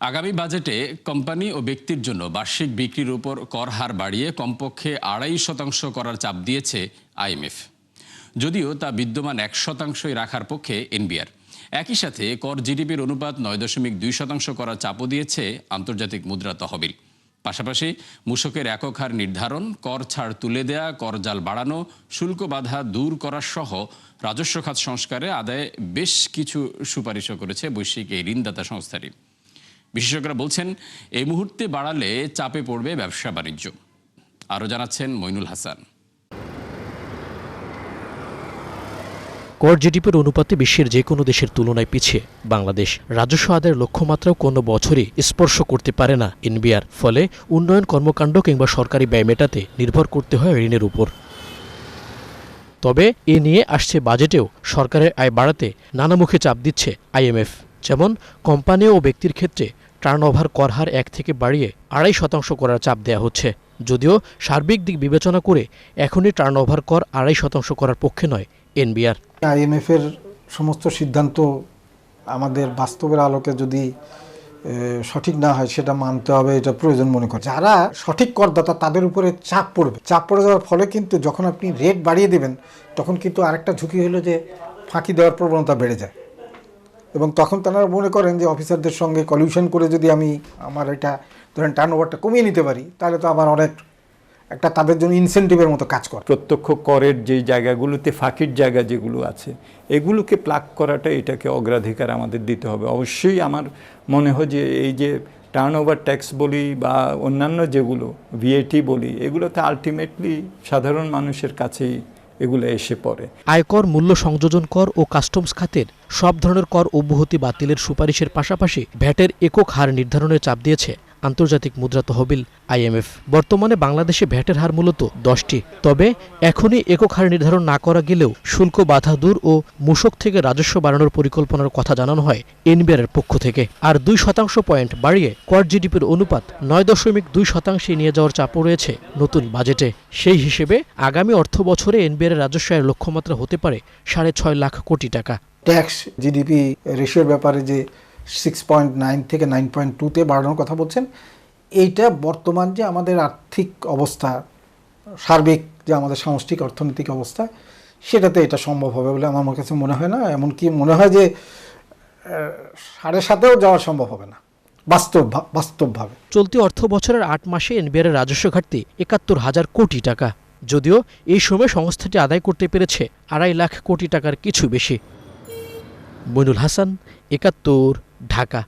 আগামী বাজেটে কোম্পানি ও ব্যক্তির জন্য বার্ষিক বিক্রির উপর কর হার বাড়িয়ে কমপক্ষে ২.৫% করার চাপ দিয়েছে আইএমএফ। যদিও তা বিদ্যমান ১% রাখার পক্ষে এনবিআর। একই সাথে কর জিডিপির অনুপাত ৯.২% করার চাপও দিয়েছে আন্তর্জাতিক মুদ্রা তহবিল। পাশাপাশি মূসকের একক হার নির্ধারণ, কর ছাড় তুলে দেয়া, কর জাল বাড়ানো, শুল্ক বাধা দূর করা সহ রাজস্ব খাত সংস্কারে আদায়ে বেশ কিছু সুপারিশও করেছে বৈশ্বিক এই ঋণদাতা সংস্থাটি। বিশেষজ্ঞরা বলছেন, এই মুহূর্তে বাড়ালে চাপে পড়বে ব্যবসা বাণিজ্য। আরও জানাচ্ছেন মইনুল হাসান। কর জিডিপির অনুপাতে বিশ্বের যে কোনো দেশের তুলনায় পিছিয়ে বাংলাদেশ। রাজস্ব আদায়ের লক্ষ্যমাত্রাও কোনো বছরই স্পর্শ করতে পারে না এনবিআর। ফলে উন্নয়ন কর্মকাণ্ড কিংবা সরকারি ব্যয় মেটাতে নির্ভর করতে হয় ঋণের উপর। তবে এ নিয়ে আসছে বাজেটেও সরকারের আয় বাড়াতে নানামুখে চাপ দিচ্ছে আইএমএফ। যেমন কোম্পানি ও ব্যক্তির ক্ষেত্রে টার্নওভার কর হার ১ থেকে বাড়িয়ে ২.৫% করার চাপ দেওয়া হচ্ছে। যদিও সার্বিক দিক বিবেচনা করে এখনই টার্নওভার কর ২.৫% করার পক্ষে নয় এনবিআর। আইএমএফের সমস্ত সিদ্ধান্ত আমাদের বাস্তবের আলোকে যদি সঠিক না হয় সেটা মানতে হবে, এটা প্রয়োজন মনে করে। যারা সঠিক করদাতা তাদের উপরে চাপ পড়ে যাওয়ার ফলে কিন্তু যখন আপনি রেট বাড়িয়ে দেবেন তখন কিন্তু আরেকটা ঝুঁকি হলো যে ফাঁকি দেওয়ার প্রবণতা বেড়ে যায়। এবং তখন তারা মনে করেন যে অফিসারদের সঙ্গে কলিউশন করে যদি আমি আমার এটা ধরেন টার্নওভারটা কমিয়ে নিতে পারি তাহলে তো আমার অনেক একটা তাদের জন্য ইনসেন্টিভের মতো কাজ করে। প্রত্যক্ষ করের যে জায়গাগুলোতে ফাঁকির জায়গা যেগুলো আছে এগুলোকে প্লাগ করাটা, এটাকে অগ্রাধিকার আমাদের দিতে হবে। অবশ্যই আমার মনে হয় যে এই যে টার্নওভার ট্যাক্স বলি বা অন্যান্য যেগুলো ভিএটি বলি, এগুলোতে আলটিমেটলি সাধারণ মানুষের কাছেই এগুলো এসে পড়ে। আয়কর, মূল্য সংযোজন কর ও কাস্টমস খাতের সব ধরনের কর অব্যাহতি বাতিলের সুপারিশের পাশাপাশি ভ্যাটের একক হার নির্ধারণের চাপ দিয়েছে আন্তর্জাতিক মুদ্রা তহবিল আইএমএফ। বর্তমানে বাংলাদেশে ভ্যাটের হার মূলত 10টি। তবে এখনই একক হার নির্ধারণ না করা গেলেও শুল্ক বাধা দূর ও মূসক থেকে রাজস্ব বাড়ানোর পরিকল্পনার কথা জানানো হয় এনবিআর এর পক্ষ থেকে। আর 2% পয়েন্ট বাড়িয়ে কর জিডিপির অনুপাত ৯.২% নিয়ে যাওয়ার চাপও রয়েছে নতুন বাজেটে। সেই হিসেবে আগামী অর্থ বছরে এনবিআর এর রাজস্ব আয়ের লক্ষ্যমাত্রা হতে পারে ৬.৫ লাখ কোটি টাকা। ট্যাক্স জিডিপি রেশিওর ব্যাপারে যে 6.9 থেকে 9.2-তে বাড়ানোর কথা বলছেন, এইটা বর্তমান যে আমাদের আর্থিক অবস্থা, সার্বিক যে আমাদের সামষ্টিক অর্থনৈতিক অবস্থা, সেটাতে এটা সম্ভব হবে বলে আমার কাছে মনে হয় না। এমনকি মনে হয় যে 7.5-এও যাওয়া সম্ভব হবে না বাস্তবভাবে। চলতি অর্থ বছরের 8 মাসে এনবিআর এর রাজস্ব ঘাটতি ৭১,০০০ কোটি টাকা। যদিও এই সময় সংস্থাটি আদায় করতে পেরেছে ২.৫ লাখ কোটি টাকার কিছু বেশি। মইনুল হাসান, ৭১, ঢাকা।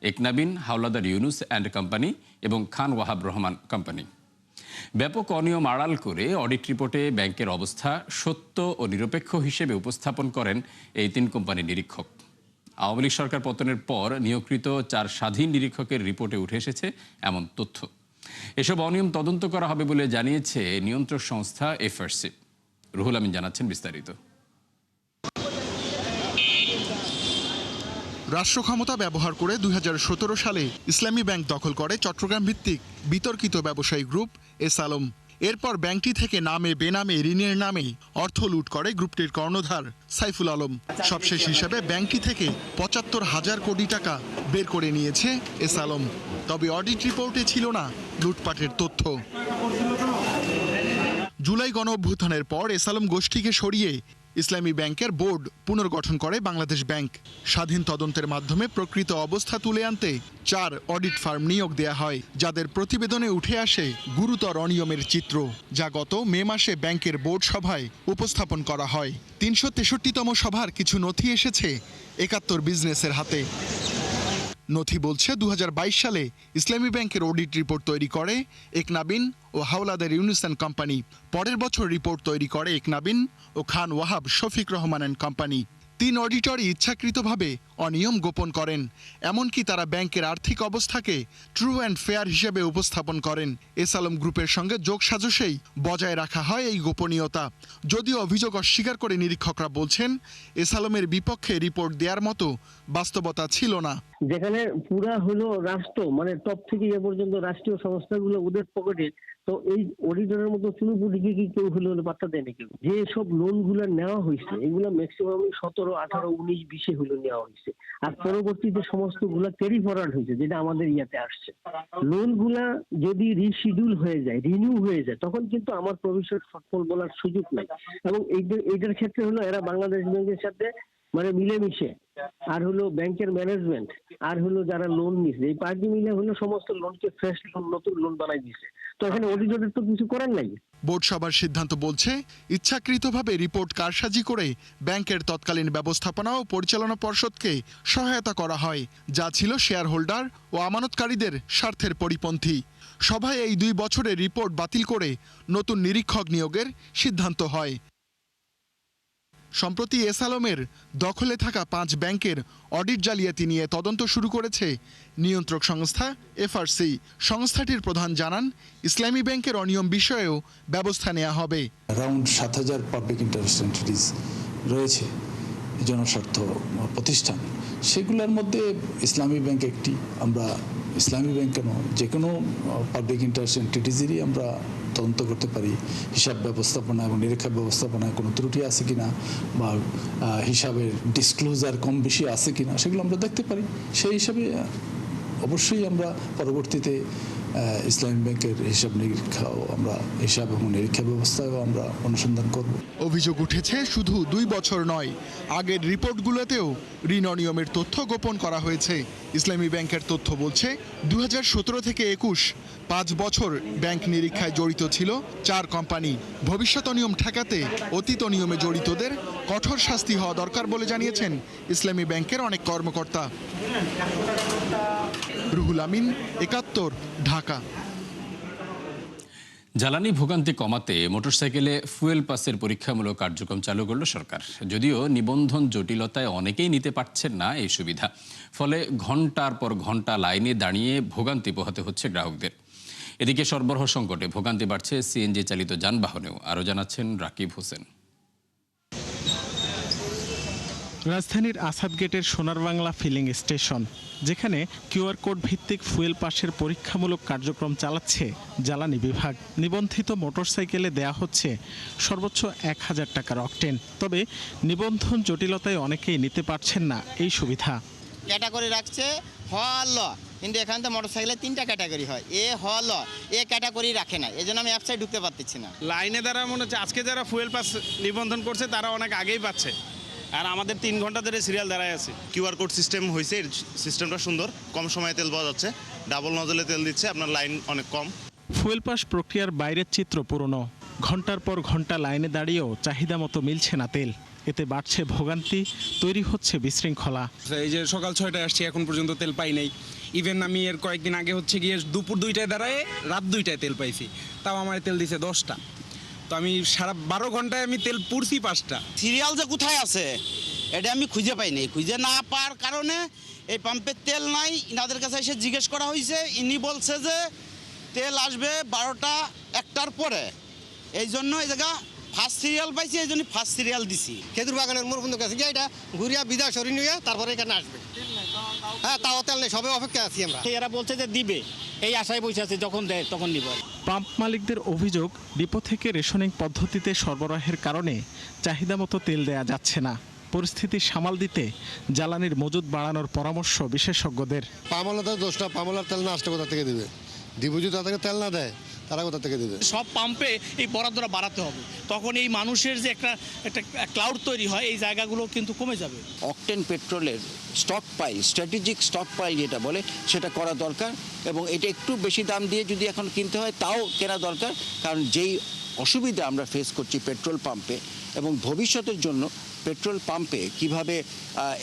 একনাবিন, হাওলাদার ইউনুস অ্যান্ড কোম্পানি এবং খান ওয়াহাব রহমান কোম্পানি। ব্যাপক অনিয়ম আড়াল করে অডিট রিপোর্টে ব্যাংকের অবস্থা সত্য ও নিরপেক্ষ হিসেবে উপস্থাপন করেন এই 3 কোম্পানির নিরীক্ষক। আওয়ামী লীগ সরকার পতনের পর নিয়োগকৃত 4 স্বাধীন নিরীক্ষকের রিপোর্টে উঠে এসেছে এমন তথ্য। এসব অনিয়ম তদন্ত করা হবে বলে জানিয়েছে নিয়ন্ত্রক সংস্থা এফআরসি। রুহুল আমিন জানাচ্ছেন বিস্তারিত। রাষ্ট্র ক্ষমতা ব্যবহার করে ২০১৭ সালে ইসলামী ব্যাংক দখল করে চট্টগ্রাম ভিত্তিক বিতর্কিত ব্যবসায়ী গ্রুপ এস আলম। এরপর ব্যাংকটি থেকে নামে বেনামে ঋণের নামে অর্থ লুট করে গ্রুপটির কর্ণধার সাইফুল আলম। সবশেষ হিসেবে ব্যাংকটি থেকে ৭৫,০০০ কোটি টাকা বের করে নিয়েছে এস আলম। তবে অডিট রিপোর্টে ছিল না লুটপাটের তথ্য। জুলাই গণঅভ্যুত্থানের পর এস আলম গোষ্ঠীকে সরিয়ে ইসলামী ব্যাংকের বোর্ড পুনর্গঠন করে বাংলাদেশ ব্যাংক। স্বাধীন তদন্তের মাধ্যমে প্রকৃত অবস্থা তুলে আনতে 4 অডিট ফার্ম নিয়োগ দেয়া হয়, যাদের প্রতিবেদনে উঠে আসে গুরুতর অনিয়মের চিত্র, যা গত মে মাসে ব্যাংকের বোর্ড সভায় উপস্থাপন করা হয়। ৩৬৩তম সভার কিছু নথি এসেছে ৭১ বিজনেসের হাতে। নথি বলছে ২০২২ সালে ইসলামী ব্যাংকের অডিট রিপোর্ট তৈরি করে একনাবিন ও হাওলাদার ইউনুস অ্যান্ড কোম্পানি। পরের বছর রিপোর্ট তৈরি করে একনাবিন ও খান ওয়াহাব শফিক রহমান অ্যান্ড কোম্পানি। 3 অডিটরই ইচ্ছাকৃতভাবে অনিয়ম গোপন করেন। এমনকি তারা ব্যাংকের আর্থিক অবস্থাকে ট্রু অ্যান্ড ফেয়ার হিসেবে উপস্থাপন করেন। এস আলম গ্রুপের সঙ্গে যোগসাজশেই বজায় রাখা হয় এই গোপনীয়তা। যদিও অভিযোগ অস্বীকার করে নিরীক্ষকরা বলছেন, এস আলমের বিপক্ষে রিপোর্ট দেওয়ার মতো বাস্তবতা ছিল না। যেখানে পুরা হলো রাষ্ট্র, মানে টপ থেকে এ পর্যন্ত রাষ্ট্রীয় সংস্থাগুলো ওদের পকেটে তো এই অডিটরের মতো চুনুপুটিকে কি কেউ হলে পাত্তা দেয় না কেউ? যে সব লোন গুলা নেওয়া হয়েছে এগুলা ম্যাক্সিমাম 17, 18, 19, 20 হলো নেওয়া হয়েছে, আর পরবর্তীতে সমস্ত গুলা ক্যারি ফরওয়ার্ড হয়েছে, যেটা আমাদের ইয়াতে আসছে। লোন গুলা যদি রিশিডিউল হয়ে যায়, রিনিউ হয়ে যায়, তখন কিন্তু আমার প্রভিশন সফল বলার সুযোগ নাই। এবং এইটার ক্ষেত্রে হলো এরা বাংলাদেশ ব্যাংকের সাথে মানে মিলেমিশে, আর হলো ব্যাংকের ম্যানেজমেন্ট, আর হলো যারা লোন নিচ্ছে, এই পার্টি মিলে হলো সমস্ত লোনকে ফ্রেশ লোন, নতুন লোন বানাই দিচ্ছে। তো এখানে অডিটরের তো কিছু করার নাই। বোর্ড সভার সিদ্ধান্ত বলছে, ইচ্ছাকৃতভাবে রিপোর্ট কারসাজি করে ব্যাংকের তৎকালীন ব্যবস্থাপনা ও পরিচালনা পর্ষদকে সহায়তা করা হয়, যা ছিল শেয়ার হোল্ডার ও আমানতকারীদের স্বার্থের পরিপন্থী। সভায় এই 2 বছরের রিপোর্ট বাতিল করে নতুন নিরীক্ষক নিয়োগের সিদ্ধান্ত হয়। সম্প্রতি এসালমের দখলে থাকা 5 ব্যাংকের অডিট জালিয়াতি নিয়ে তদন্ত শুরু করেছে নিয়ন্ত্রক সংস্থা এফআরসি। সংস্থাটির প্রধান জানান, ইসলামী ব্যাংকের অনিয়ম বিষয়েও ব্যবস্থা নেওয়া হবে। অ্যারাউন্ড 7,000 পাবলিক ইন্টারেস্ট এন্টিটিস রয়েছে, জনস্বার্থ প্রতিষ্ঠান। সেগুলোর মধ্যে ইসলামী ব্যাংক একটি। আমরা ইসলামী ব্যাংক কেন, যে কোনো পাবলিক ইন্টারেস্ট এন্টিটিসেরই আমরা তদন্ত করতে পারি। হিসাব ব্যবস্থাপনা এবং নিরীক্ষা ব্যবস্থাপনায় কোনো ত্রুটি আছে কিনা, বা হিসাবের ডিসক্লোজার কম বেশি আছে কিনা, সেগুলো আমরা দেখতে পারি। সেই হিসাবে অবশ্যই আমরা পরবর্তীতে ইসলামী ব্যাংকের হিসাব নিরীক্ষাও আমরা হিসাব এবং নিরীক্ষা ব্যবস্থাও আমরা অনুসন্ধান করব। অভিযোগ উঠেছে শুধু 2 বছর নয়, আগের রিপোর্টগুলোতেও ঋণ অনিয়মের তথ্য গোপন করা হয়েছে। ইসলামী ব্যাংকের তথ্য বলছে, 2017 থেকে 21 5 বছর ব্যাংক নিরীক্ষায় জড়িত ছিল 4 কোম্পানি। ভবিষ্যৎ অনিয়ম ঠেকাতে অতীত অনিয়মে জড়িতদের কঠোর শাস্তি হওয়া দরকার বলে জানিয়েছেন ইসলামী ব্যাংকের অনেক কর্মকর্তা। রুহুল আমিন, 71, ঢাকা। জ্বালানি ভোগান্তি কমাতে মোটরসাইকেলে ফুয়েল পাসের পরীক্ষামূলক কার্যক্রম চালু করল সরকার। যদিও নিবন্ধন জটিলতায় অনেকেই নিতে পারছেন না এই সুবিধা, ফলে ঘন্টার পর ঘন্টা লাইনে দাঁড়িয়ে ভোগান্তি পোহাতে হচ্ছে গ্রাহকদের। এদিকে সরবরাহ সংকটে ভোগান্তি বাড়ছে সিএনজি চালিত যানবাহনেও। আরও জানাচ্ছেন রাকিব হোসেন। রাজধানীর আসাদ গেটের সোনার বাংলা ফিলিং স্টেশন, যেখানে কিউআর কোড ভিত্তিক ফুয়েল পাসের পরীক্ষামূলক কার্যক্রম চালাচ্ছে জ্বালানি বিভাগ। নিবন্ধিত মোটরসাইকেলে দেয়া হচ্ছে সর্বোচ্চ 1000 টাকার অকটেন। তবে নিবন্ধন জটিলতায় অনেকেই নিতে পারছেন না এই সুবিধা। ক্যাটাগরি রাখছে হল, কিন্তু এখানে তো মোটরসাইকেলের 3টা ক্যাটাগরি হয়, এ হল, এ ক্যাটাগরি রাখে না, এই জন্য আমি অ্যাপসাইড ঢুকতে পারতেছি না। লাইনে দ্বারা মনে হচ্ছে আজকে যারা ফুয়েল পাস নিবন্ধন করছে তারা অনেক আগেই পাচ্ছে, আর আমাদের 3 ঘন্টা ধরে সিরিয়াল দাঁড়ায় আছে। কিউআর কোড সিস্টেম হয়েছে, সিস্টেমটা সুন্দর, কম সময়ে তেল পাওয়া যাচ্ছে, ডাবল নজলে তেল দিচ্ছে, আপনার লাইন অনেক কম। ফুয়েল পাস প্রক্রিয়ার বাইরের চিত্র পুরনো। ঘন্টার পর ঘন্টা লাইনে দাঁড়িয়েও চাহিদা মতো মিলছে না তেল। এতে বাড়ছে ভোগান্তি, তৈরি হচ্ছে বিশৃঙ্খলা। এই যে সকাল 6টায় আসছি, এখন পর্যন্ত তেল পাই নাই। ইভেন আমি এর কয়েকদিন আগে হচ্ছে গিয়ে দুপুর 2টায় দাঁড়ায় রাত 2টায় তেল পাইছি, তাও আমার তেল দিছে 10টা। তো আমি সারা 12 ঘন্টায় আমি তেল পুরছি 5টা। সিরিয়াল যে কোথায় আছে এটা আমি খুঁজে পাইনি। খুঁজে না পাওয়ার কারণে এই পাম্পের তেল নাই। ইনাদের কাছে এসে জিজ্ঞেস করা হয়েছে, ইনি বলছে যে তেল আসবে 12টা 1টার পরে। এই জন্য এই জায়গা ফার্স্ট সিরিয়াল পাইছি, এই জন্য ফার্স্ট সিরিয়াল দিছি। খেজুর বাগানের মোড় বন্ধ কাছে গিয়ে এটা ঘুরিয়া বিদা সরি নিয়ে তারপরে এখানে আসবে। হ্যাঁ, তাও তেল নেই, সবে অপেক্ষা আছি আমরা। এরা বলছে যে দিবে, এই আশায় বসে আছে, যখন দেয় তখন নিব। পাম্প মালিকদের অভিযোগ, ডিপো থেকে রেশনিং পদ্ধতিতে সরবরাহের কারণে চাহিদা মতো তেল দেয়া যাচ্ছে না। পরিস্থিতি সামাল দিতে জ্বালানির মজুদ বাড়ানোর পরামর্শ বিশেষজ্ঞদের। পামলাদের দোষটা, পামলার তেল না আসলে কোথা থেকে দিবে? ডিপো যদি তাদেরকে তেল না দেয়, তারা কোথা থেকে দেবে? সব পাম্পে এই বরাদ্দটা বাড়াতে হবে, তখন এই মানুষের যে একটা ক্লাউড তৈরি হয়, এই জায়গাগুলো কিন্তু কমে যাবে। অকটেন পেট্রোলের stockpile, strategic stockpile যেটা বলে, সেটা করা দরকার। এবং এটা একটু বেশি দাম দিয়ে যদি এখন কিনতে হয় তাও কেনা দরকার, কারণ যেই অসুবিধা আমরা ফেস করছি পেট্রোল পাম্পে, এবং ভবিষ্যতের জন্য পেট্রোল পাম্পে কিভাবে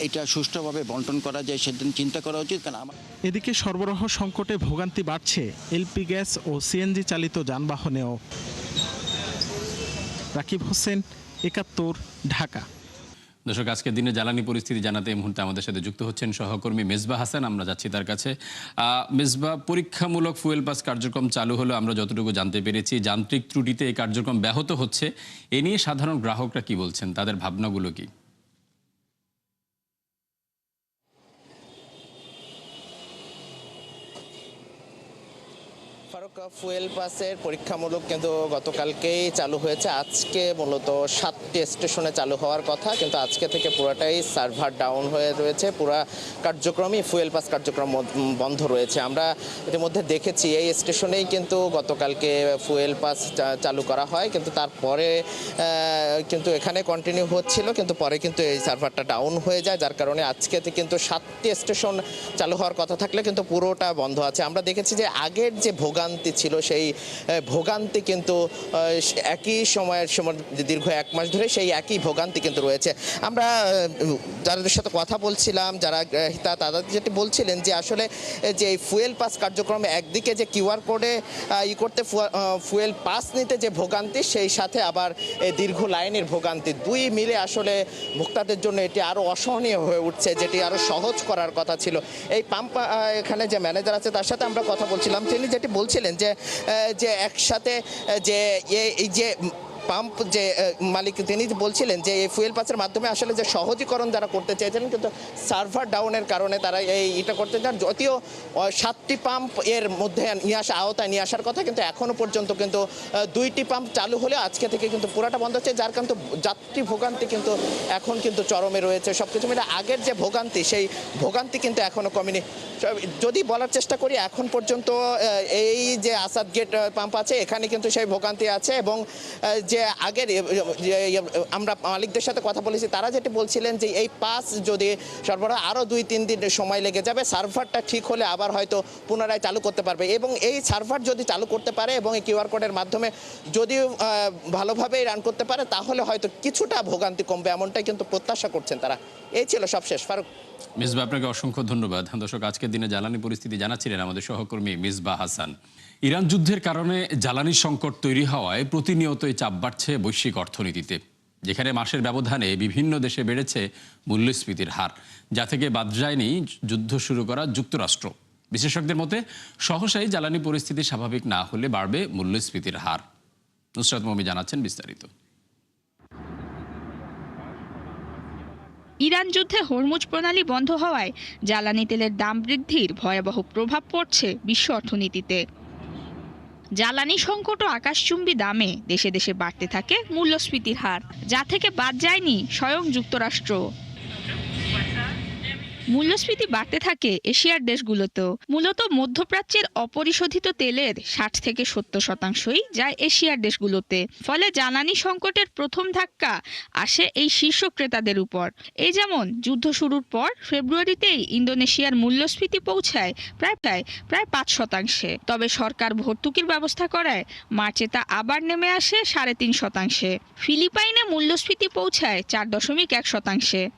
এটা সুষ্ঠুভাবে বন্টন করা যায় সেটা চিন্তা করা উচিত। কারণ এদিকে সরবরাহ সংকটে ভোগান্তি বাড়ছে এলপি গ্যাস ও সিএনজি চালিত যানবাহনেও। রাকিব হোসেন, 71, ঢাকা। দর্শক, আজকের দিনে জ্বালানি পরিস্থিতি জানাতে এই মুহূর্তে আমাদের সাথে যুক্ত হচ্ছেন সহকর্মী মেজবা হাসান। আমরা যাচ্ছি তার কাছে। মেজবা, পরীক্ষামূলক ফুয়েল পাস কার্যক্রম চালু হলো, আমরা যতটুকু জানতে পেরেছি যান্ত্রিক ত্রুটিতে এই কার্যক্রম ব্যাহত হচ্ছে। এ নিয়ে সাধারণ গ্রাহকরা কি বলছেন, তাদের ভাবনাগুলো কি? ফারুক, ফুয়েল পাসের পরীক্ষামূলক কিন্তু গতকালকেই চালু হয়েছে। আজকে মূলত 7টি স্টেশনে চালু হওয়ার কথা, কিন্তু আজকে থেকে পুরাটাই সার্ভার ডাউন হয়ে রয়েছে। পুরা কার্যক্রমই ফুয়েল পাস কার্যক্রম বন্ধ রয়েছে। আমরা ইতিমধ্যে দেখেছি এই স্টেশনেই কিন্তু গতকালকে ফুয়েল পাস চালু করা হয়, কিন্তু তারপরে কিন্তু এখানে কন্টিনিউ হচ্ছিল, কিন্তু পরে কিন্তু এই সার্ভারটা ডাউন হয়ে যায়, যার কারণে আজকে কিন্তু 7টি স্টেশন চালু হওয়ার কথা থাকলে কিন্তু পুরোটা বন্ধ আছে। আমরা দেখেছি যে আগের যে ভোগান্তি ছিল সেই ভোগান্তি কিন্তু একই সময়ের দীর্ঘ 1 মাস ধরে সেই একই ভোগান্তি কিন্তু রয়েছে। আমরা যাদের সাথে কথা বলছিলাম, যারা গ্রাহিতা, তারা যেটি বলছিলেন যে আসলে যে ফুয়েল পাস কার্যক্রমে একদিকে যে কিউআর কোডে করতে ফুয়েল পাস নিতে যে ভোগান্তি, সেই সাথে আবার দীর্ঘ লাইনের ভোগান্তি, দুই মিলে আসলে ভোক্তাদের জন্য এটি আরও অসহনীয় হয়ে উঠছে, যেটি আরও সহজ করার কথা ছিল। এই পাম্প এখানে যে ম্যানেজার আছে তার সাথে আমরা কথা বলছিলাম, তিনি যেটি বলছিলেন যে একসাথে যে এই যে পাম্প যে মালিক, তিনি বলছিলেন যে এই ফুয়েল পাসের মাধ্যমে আসলে যে সহজীকরণ যারা করতে চেয়েছিলেন, কিন্তু সার্ভার ডাউনের কারণে তারা এটা করতে চান। যদিও 7টি পাম্প এর মধ্যে আওতায় নিয়ে আসার কথা, কিন্তু এখনও পর্যন্ত কিন্তু 2টি পাম্প চালু হলে আজকে থেকে কিন্তু পুরাটা বন্ধ হচ্ছে, যার কারণে যাত্রী ভোগান্তি কিন্তু এখন কিন্তু চরমে রয়েছে। সব কিছু মিলে আগের যে ভোগান্তি, সেই ভোগান্তি কিন্তু এখনও কমেনি। যদি বলার চেষ্টা করি, এখন পর্যন্ত এই যে আসাদ গেট পাম্প আছে, এখানে কিন্তু সেই ভোগান্তি আছে, এবং যে আগের আমরা মালিকদের সাথে কথা বলেছি, তারা যেটি বলছিলেন যে এই পাস যদি সরবরাহ আরও 2-3 দিন সময় লেগে যাবে, সার্ভারটা ঠিক হলে আবার হয়তো পুনরায় চালু করতে পারবে। এবং এই সার্ভার যদি চালু করতে পারে এবং এই কিউআর কোডের মাধ্যমে যদি ভালোভাবেই রান করতে পারে, তাহলে হয়তো কিছুটা ভোগান্তি কমবে, এমনটাই কিন্তু প্রত্যাশা করছেন তারা। এই ছিল সবশেষ। ফারুক। মিসবাহ, আপনাকে অসংখ্য ধন্যবাদ। দর্শক, আজকের দিনে জ্বালানি পরিস্থিতি জানাচ্ছিলেন আমাদের সহকর্মী মিসবাহ হাসান। ইরান যুদ্ধের কারণে জ্বালানি সংকট তৈরি হওয়ায় প্রতিনিয়তই চাপ বাড়ছে বৈশ্বিক অর্থনীতিতে, যেখানে মাসের ব্যবধানে বিভিন্ন দেশে বেড়েছে মূল্যস্ফীতির হার, যা থেকে বাদ যায়নি যুদ্ধ শুরু করা যুক্তরাষ্ট্র। বিশেষজ্ঞদের মতে সহসাই জ্বালানি পরিস্থিতি স্বাভাবিক না হলে বাড়বে মূল্যস্ফীতির হার। নুসরাত মমি জানাচ্ছেন বিস্তারিত। ইরান যুদ্ধে হরমুজ প্রণালী বন্ধ হওয়ায় জ্বালানি তেলের দাম বৃদ্ধির ভয়াবহ প্রভাব পড়ছে বিশ্ব অর্থনীতিতে। জ্বালানি সংকট ও আকাশচুম্বী দামে দেশে দেশে বাড়তে থাকে মূল্যস্ফীতির হার, যা থেকে বাদ যায়নি স্বয়ং যুক্তরাষ্ট্র। মূল্যস্ফীতি বাড়তে থাকে এশিয়ার দেশগুলোতেও। মূলত মধ্যপ্রাচ্যের অপরিশোধিত তেলের 60 থেকে 70% যায় এশিয়ার দেশগুলোতে। ফলে জ্বালানি সংকটের প্রথম ধাক্কা আসে এই শীর্ষ ক্রেতাদের উপর। এই যেমন যুদ্ধ শুরুর পর ফেব্রুয়ারিতেই ইন্দোনেশিয়ার মূল্যস্ফীতি পৌঁছায় প্রায় 5%। তবে সরকার ভর্তুকির ব্যবস্থা করায় মার্চে তা আবার নেমে আসে 3.5%। ফিলিপাইনে মূল্যস্ফীতি পৌঁছায় 4.1%।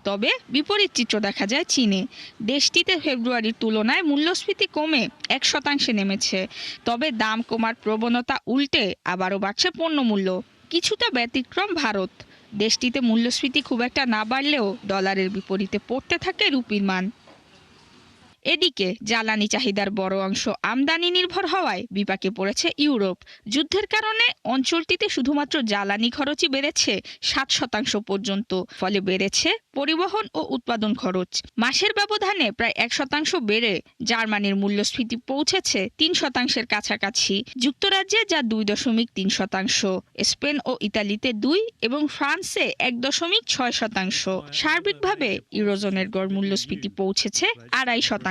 তবে বিপরীত চিত্র দেখা যায় চীনে। দেশটিতে ফেব্রুয়ারির তুলনায় মূল্যস্ফীতি কমে 1% নেমেছে। তবে দাম কমার প্রবণতা উল্টে আবারও বাড়ছে পণ্যমূল্য। কিছুটা ব্যতিক্রম ভারত। দেশটিতে মূল্যস্ফীতি খুব একটা না বাড়লেও ডলারের বিপরীতে পড়তে থাকে রুপির মান। এদিকে জ্বালানি চাহিদার বড় অংশ আমদানি নির্ভর হওয়ায় বিপাকে পড়েছে ইউরোপ। যুদ্ধের কারণে অঞ্চলটিতে শুধুমাত্র জ্বালানি খরচই বেড়েছে 7% পর্যন্ত। ফলে বেড়েছে পরিবহন ও উৎপাদন খরচ। মাসের ব্যবধানে প্রায় 1% বেড়ে জার্মানির মূল্যস্ফীতি পৌঁছেছে 3% কাছাকাছি। যুক্তরাজ্যে যা 2.3%, স্পেন ও ইতালিতে 2 এবং ফ্রান্সে 1.6%। সার্বিকভাবে ইউরোজোনের গড় মূল্যস্ফীতি পৌঁছেছে 2.5%।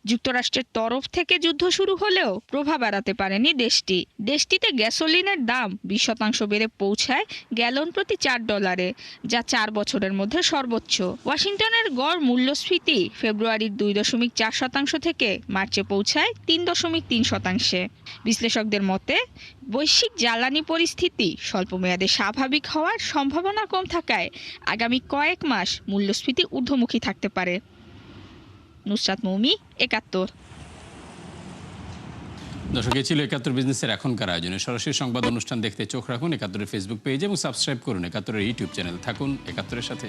যুক্তরাষ্ট্রের তরফ থেকে যুদ্ধ শুরু হলেও প্রভাব এড়াতে পারেনি দেশটিতে গ্যাসোলিনের দাম 20% বেড়ে পৌঁছায় গ্যালন প্রতি $4, যা 4 বছরের মধ্যে সর্বোচ্চ। ওয়াশিংটনের গড় মূল্যস্ফীতি ফেব্রুয়ারির 2.4% থেকে মার্চে পৌঁছায় 3.3%। বিশ্লেষকদের মতে বৈশ্বিক জ্বালানি পরিস্থিতি স্বল্পমেয়াদে স্বাভাবিক হওয়ার সম্ভাবনা কম থাকায় আগামী কয়েক মাস মূল্যস্ফীতি ঊর্ধ্বমুখী থাকতে পারে। নুসরাত মৌমি, 71। দর্শক, এই ছিল 71 বিজনেসের এখনকার আয়োজনে। সরাসরি সংবাদ অনুষ্ঠান দেখতে চোখ রাখুন 71-এর ফেসবুক পেজ এবং সাবস্ক্রাইব করুন 71-এর ইউটিউব চ্যানেল। থাকুন 71-এর সাথে।